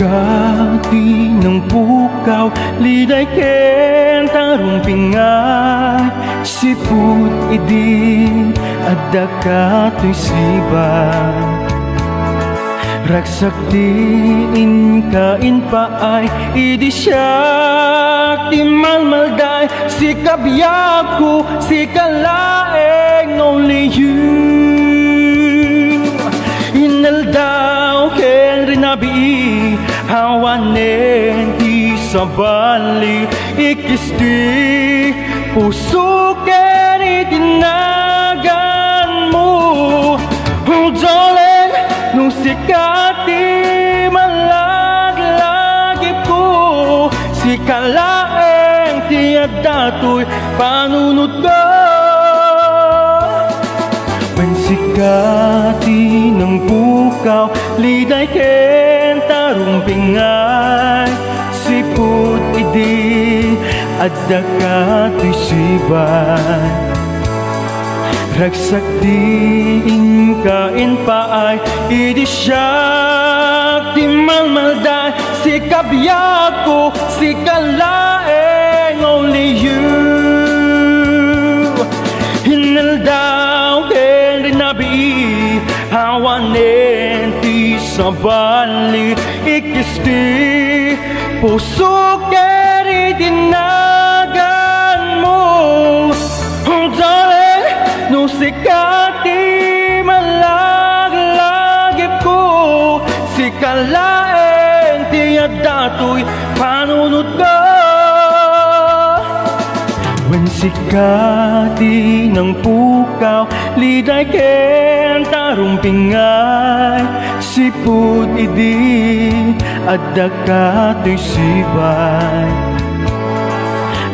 Sikati ng pukaw, liday ken tarong pingay, siput idi adda katoy sibay. Ragsak diin kain paay, idi siyak ti malmalday, si kabiyaku, si kalaeng only you. Inaldaw ken rinabi, hawanen ti sabali, ikisti puso ken itinagan mo. Ujolen nung sikati malaglagip ko, si kalaeng ti adatoy panunod ko. When sikati ng pukaw, liday ken tarong pingay, siput idi adda katoy sibay. Ragsak diin kain paay, idi siyak ti malmalday, si kabiyaku, si kalaeng only you. Hinaldaw ken rinabi, hawanen ti sabali, ikisti puso ken itinagan mo. Nung sikati malaglagip ko, si kalaeng ti adatoy panunod ko. When sikati ng pukaw, liday ken tarong pingay, siput idi adda katoy sibay.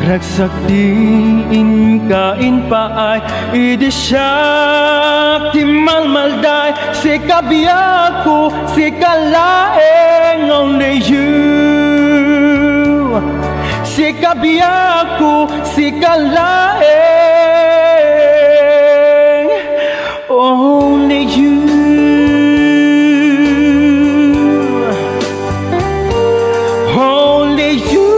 Ragsak diin kain paay, idi siyak ti malmalday, si kabiyaku, si kalaeng only you. Si kabiyaku, si kalaeng only you. Only you.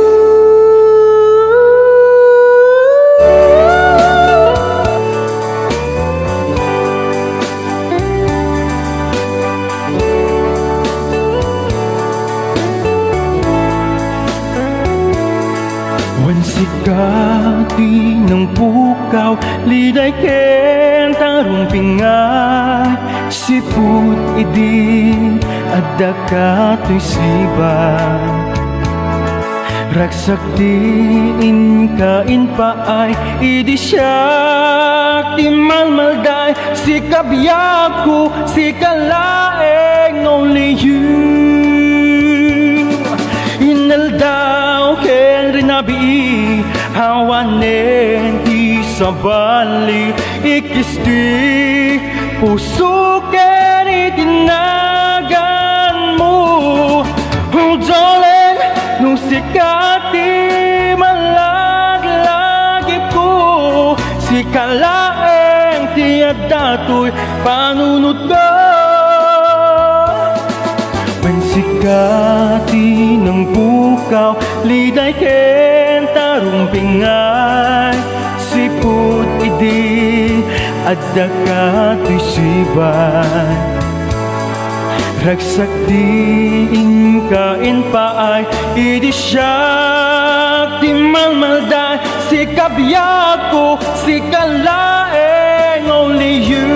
Sikati ng pukaw, liday ken tarong pingay, siput idi adda katoy sibay. Ragsak diin kain paay, idi siyak ti malmalday, si kabiyaku, si kalaeng only you. Inaldaw ken rinabi, hawanen ti sabali, ikisti puso ken itinagan mo. Ujolen nung sikati malaglagip ko, si kalaeng ti adatoy panunod ko. When sikati ng pukaw, liday ken tarong pingay, siput idi adda katoy sibay. Ragsak diin kain paay, idi siyak ti malmalday, si kabiyaku, si kalaeng only you.